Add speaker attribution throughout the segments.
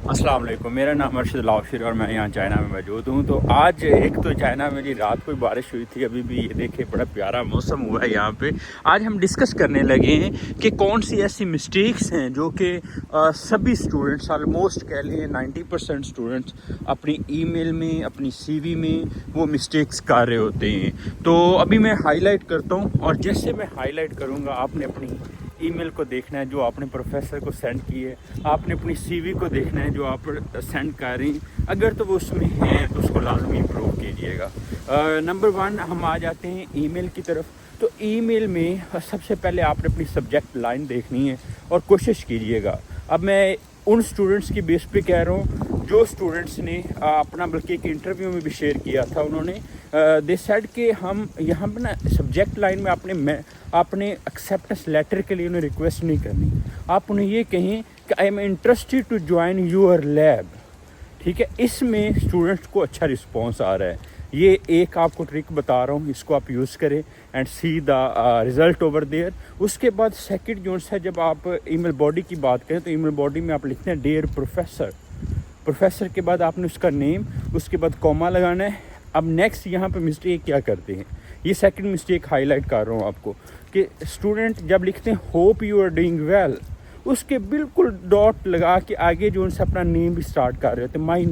Speaker 1: अस्सलाम वालेकुम, मेरा नाम अर्शद लावशिर और मैं यहाँ चाइना में मौजूद हूँ। तो आज एक तो चाइना में जी रात को बारिश हुई थी, अभी भी ये देखे बड़ा प्यारा मौसम हुआ है यहाँ पे। आज हम डिस्कस करने लगे हैं कि कौन सी ऐसी मिस्टेक्स हैं जो कि सभी स्टूडेंट्स, ऑलमोस्ट कह लें 90% स्टूडेंट्स अपनी ईमेल में, अपनी सीवी में वो मिस्टेक्स कर रहे होते हैं। तो अभी मैं हाईलाइट करता हूँ और जैसे मैं हाईलाइट करूँगा आपने अपनी ईमेल को देखना है जो आपने प्रोफेसर को सेंड की है, आपने अपनी सीवी को देखना है जो आप सेंड कर रही हैं। अगर तो वो उसमें है तो उसको लाजमी इम्प्रूव कीजिएगा। नंबर 1 हम आ जाते हैं ईमेल की तरफ। तो ईमेल में सबसे पहले आपने अपनी सब्जेक्ट लाइन देखनी है और कोशिश कीजिएगा। अब मैं उन स्टूडेंट्स की बेस पे कह रहा हूँ जो स्टूडेंट्स ने अपना बल्कि एक इंटरव्यू में भी शेयर किया था, उन्होंने दे सेड कि हम यहाँ पे ना सब्जेक्ट लाइन में आपने एक्सेप्टेंस लेटर के लिए उन्हें रिक्वेस्ट नहीं करनी। आप उन्हें ये कहें कि I am interested to join your lab. ठीक है, इसमें स्टूडेंट्स को अच्छा रिस्पॉन्स आ रहा है। ये एक आपको ट्रिक बता रहा हूँ, इसको आप यूज़ करें and see the result over there. उसके बाद सेकंड जो है, जब आप ईमेल बॉडी की बात करें तो ईमेल बॉडी में आप लिखते हैं डियर प्रोफेसर। प्रोफेसर के बाद आपने उसका नेम, उसके बाद कॉमा लगाना है। अब नेक्स्ट यहाँ पे मिस्टेक क्या करते हैं, ये सेकंड मिस्टेक हाईलाइट कर रहा हूँ आपको कि स्टूडेंट जब लिखते हैं hope you are doing well, उसके बिल्कुल डॉट लगा के आगे जो उनसे अपना नेम भी स्टार्ट कर रहे होते हैं। My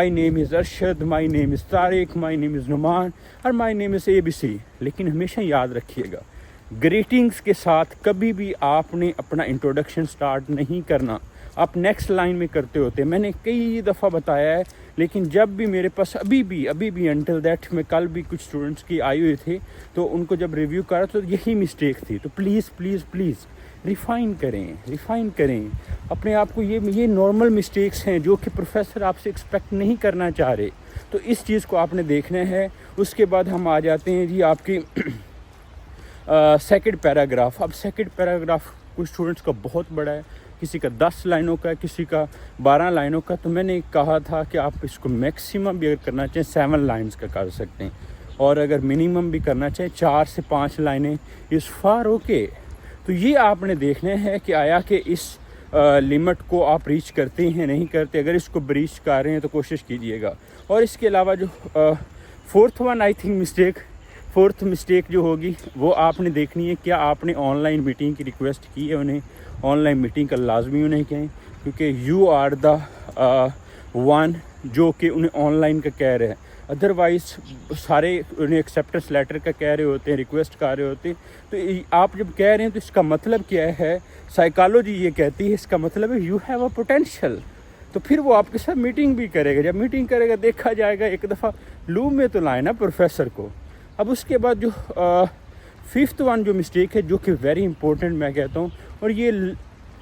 Speaker 1: name is Arshad, my name is Tariq, my name is Numan और माई नेम इज़ ABC। लेकिन हमेशा याद रखिएगा ग्रीटिंग्स के साथ कभी भी आपने अपना इंट्रोडक्शन स्टार्ट नहीं करना, आप नेक्स्ट लाइन में करते होते हैं। मैंने कई दफ़ा बताया है, लेकिन जब भी मेरे पास अभी भी अंटिल दैट, मैं कल भी कुछ स्टूडेंट्स की आए हुए थे तो उनको जब रिव्यू करा तो यही मिस्टेक थी। तो प्लीज़ रिफ़ाइन करें अपने आप को। ये नॉर्मल मिस्टेक्स हैं जो कि प्रोफेसर आपसे एक्सपेक्ट नहीं करना चाह रहे, तो इस चीज़ को आपने देखना है। उसके बाद हम आ जाते हैं जी आपकी सेकंड पैराग्राफ। अब सेकंड पैराग्राफ कुछ स्टूडेंट्स का बहुत बड़ा है, किसी का 10 लाइनों का, किसी का 12 लाइनों का। तो मैंने कहा था कि आप इसको मैक्सिमम भी अगर करना चाहें 7 लाइन्स का कर सकते हैं, और अगर मिनिमम भी करना चाहें 4 से 5 लाइनें इज़ फार ओके। तो ये आपने देखना है कि आया कि इस लिमिट को आप रीच करते हैं नहीं करते। अगर इसको ब्रीच कर रहे हैं तो कोशिश कीजिएगा। और इसके अलावा जो फोर्थ मिस्टेक जो होगी वो आपने देखनी है, क्या आपने ऑनलाइन मीटिंग की रिक्वेस्ट की है उन्हें। ऑनलाइन मीटिंग का लाजमी उन्हें कहें, क्योंकि यू आर द वन जो कि उन्हें ऑनलाइन का कह रहे हैं। अदरवाइज़ सारे उन्हें एक्सेप्टेंस लेटर का कह रहे होते हैं, रिक्वेस्ट कर रहे होते हैं। तो आप जब कह रहे हैं तो इसका मतलब क्या है, साइकोलॉजी ये कहती है इसका मतलब है यू हैव अ पोटेंशियल। तो फिर वो आपके साथ मीटिंग भी करेगा। जब मीटिंग करेगा देखा जाएगा, एक दफ़ा लूप में तो लाए ना प्रोफेसर को। अब उसके बाद जो फिफ्थ वन जो मिस्टेक है, जो कि वेरी इंपॉर्टेंट मैं कहता हूँ, और ये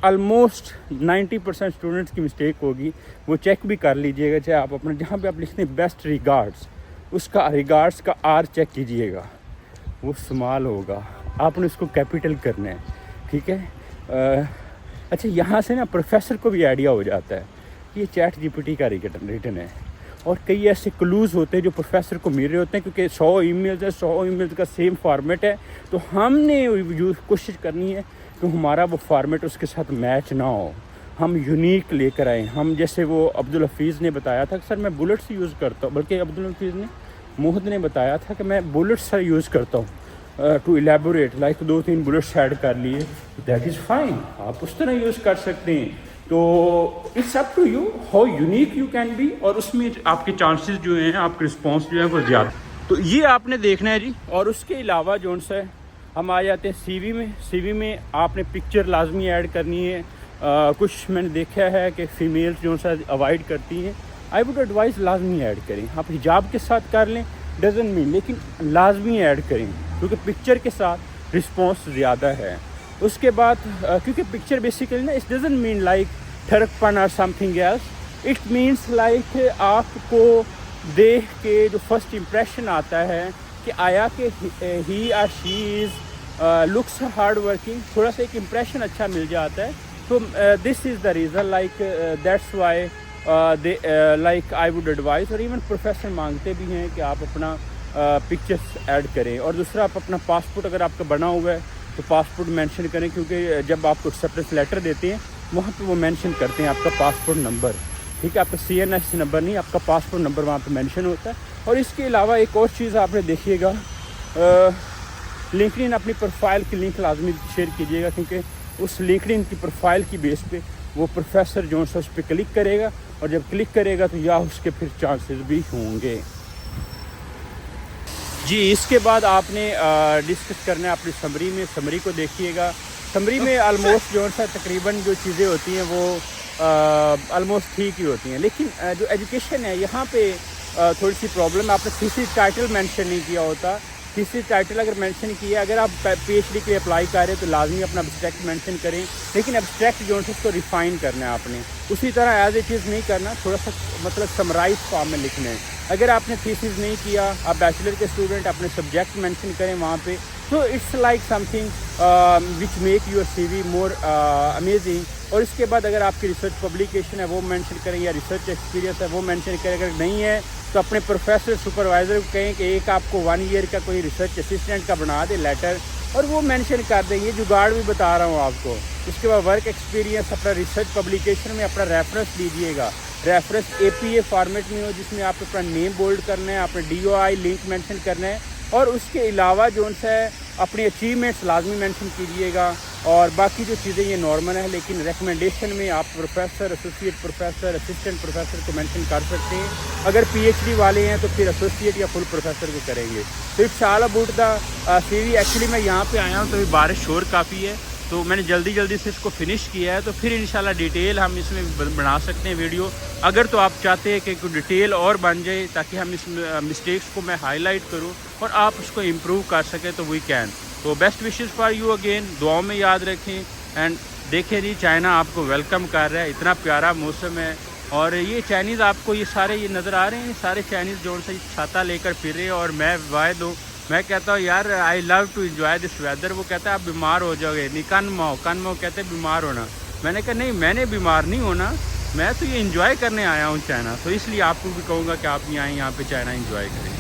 Speaker 1: ऑलमोस्ट 90% स्टूडेंट्स की मिस्टेक होगी, वो चेक भी कर लीजिएगा। चाहे आप अपना जहाँ पे आप लिखते हैं बेस्ट रिगार्ड्स, उसका रिगार्ड्स का R चेक कीजिएगा, वो स्मॉल होगा, आपने उसको कैपिटल करना है। ठीक है। अच्छा, यहाँ से ना प्रोफेसर को भी आइडिया हो जाता है कि ये चैट GPT का रिटन है। और कई ऐसे क्लूज़ होते हैं जो प्रोफेसर को मिल रहे होते हैं, क्योंकि 100 ईमेल्स है, 100 ईमेल्स का सेम फॉर्मेट है। तो हमने कोशिश करनी है कि हमारा वो फॉर्मेट उसके साथ मैच ना हो, हम यूनिक लेकर आएँ। हम जैसे वो अब्दुल हफीज़ ने बताया था कि सर मैं बुलेट्स यूज़ करता हूँ, बल्कि अब्दुल हफीज़ ने मोहद ने बताया था कि मैं बुलेट्स यूज़ करता हूँ to elaborate, like 2-3 bullets add कर लिए, दैट इज़ फाइन, आप उस तरह यूज़ कर सकते हैं। तो it's up to you how unique you can be, और उसमें आपके चांसेस जो हैं, आपके रिस्पॉन्स जो है वो ज़्यादा। तो ये आपने देखना है जी। और उसके अलावा जो है हम आ जाते हैं सीवी में आपने पिक्चर लाजमी ऐड करनी है। कुछ मैंने देखा है कि फ़ीमेल्स जो है अवॉइड करती हैं, आई वुड एडवाइस लाजमी ऐड करें। आप हिजाब के साथ कर लें डजन मीन, लेकिन लाजमी ऐड करें, क्योंकि पिक्चर के साथ रिस्पॉन्स ज़्यादा है। उसके बाद क्योंकि पिक्चर बेसिकली ना, इट डजंट मीन लाइक ठरकपन और something else, it means like आपको देख के जो फर्स्ट इम्प्रेशन आता है कि आया कि ही और she is looks hard working, थोड़ा सा एक इम्प्रेशन अच्छा मिल जाता है। तो this is the reason, like that's why they like I would advise. और इवन प्रोफेसर मांगते भी हैं कि आप अपना पिक्चर्स ऐड करें। और दूसरा, आप अपना पासपोर्ट अगर आपका बना हुआ है तो पासपोर्ट मेंशन करें, क्योंकि जब आपको एक्सेप्टेंस लेटर देते हैं وہاں پہ وہ مینشن کرتے ہیں آپ کا پاسپورٹ نمبر، ٹھیک ہے، آپ کا CNS نمبر نہیں، آپ کا پاسپورٹ نمبر وہاں پہ مینشن ہوتا ہے۔ اور اس کے علاوہ ایک اور چیز آپ نے دیکھیے گا، لنکڈ ان اپنی پروفائل کی لنک لازمی شیئر کیجیے گا، کیونکہ اس لنکڈ ان کی پروفائل کی بیس پہ وہ پروفیسر جو ہے اس پہ کلک کرے گا، اور جب کلک کرے گا تو یا اس کے پھر چانسز بھی ہوں گے۔ جی اس کے بعد آپ نے ڈسکس کرنا ہے اپنی سمری کو دیکھیے گا۔ سمری میں آلموسٹ جو ہے تقریباً جو چیزیں ہوتی ہیں وہ آلموسٹ ٹھیک ہی ہوتی ہیں، لیکن جو ایجوکیشن ہے یہاں پہ تھوڑی سی پرابلم ہے۔ آپ نے تھیسس ٹائٹل مینشن نہیں کیا ہوتا۔ تھیسس ٹائٹل اگر مینشن کیا، اگر آپ PhD کے لیے اپلائی کر رہے ہیں تو لازمی اپنا ابسٹریکٹ مینشن کریں، لیکن ابسٹریکٹ جو ہے اس کو ریفائن کرنا ہے آپ نے، اسی طرح ایز اے چیز نہیں کرنا، تھوڑا سا مطلب سمرائز فارم میں لکھنا ہے۔ اگر آپ نے تھیسس نہیں کیا، آپ بیچلر کے اسٹوڈنٹ، اپنے سبجیکٹ مینشن کریں وہاں پہ، تو it's like something which make your CV more amazing. اور اس کے بعد اگر آپ کی ریسرچ پبلیکیشن ہے وہ مینشن کریں، یا ریسرچ ایکسپیرینس ہے وہ مینشن کریں۔ اگر نہیں ہے تو اپنے پروفیسر سپروائزر کو کہیں کہ ایک آپ کو 1 ایئر کا کوئی ریسرچ اسسٹنٹ کا بنا دے لیٹر، اور وہ مینشن کر دیں۔ یہ جگاڑ بھی بتا رہا ہوں آپ کو۔ اس کے بعد ورک ایکسپیرینس اپنا ریسرچ پبلیکیشن میں اپنا ریفرنس دیجیے گا، ریفرنس APA فارمیٹ میں ہو، جس میں آپ اپنا نیم بولڈ کرنا ہے، اپنے DOI لنک مینشن کرنا ہے، اور اس کے علاوہ جو ہے اپنی اچیومنٹس لازمی مینشن کیجیے گا۔ اور باقی جو چیزیں یہ نارمل ہیں، لیکن ریکمنڈیشن میں آپ professor, associate professor, assistant professor کو مینشن کر سکتے ہیں۔ اگر PhD والے ہیں تو پھر ایسوسیٹ یا فل پروفیسر کو کریں گے۔ تو it's all about the CV۔ Actually میں یہاں پہ آیا ہوں تو بارش شور کافی ہے، تو میں نے جلدی سے اس کو فنش کیا ہے، تو پھر انشاءاللہ ڈیٹیل ہم اس میں بنا سکتے ہیں ویڈیو۔ اگر تو آپ چاہتے ہیں کہ کوئی ڈیٹیل اور بن جائے تاکہ ہم اس مسٹیکس کو میں ہائی لائٹ کروں اور آپ اس کو امپروو کر سکیں، تو وی کین۔ تو best wishes for you again, دعاؤں میں یاد رکھیں۔ اینڈ دیکھیں جی چائنا آپ کو ویلکم کر رہا ہے، اتنا پیارا موسم ہے، اور یہ چائنیز آپ کو یہ سارے یہ نظر آ رہے ہیں، سارے چائنیز جو سے چھاتا لے کر پھر رہے ہیں، اور میں واحد ہوں، میں کہتا ہوں یار I love to enjoy this weather. وہ کہتا ہے آپ بیمار ہو جاؤ گے، نہیں کن مو کہتے ہیں بیمار ہونا۔ میں نے کہا نہیں، میں نے بیمار نہیں ہونا، میں تو یہ انجوائے کرنے آیا ہوں چائنا، تو اس لیے آپ کو بھی کہوں گا کہ آپ یہاں پہ چائنا انجوائے کریں۔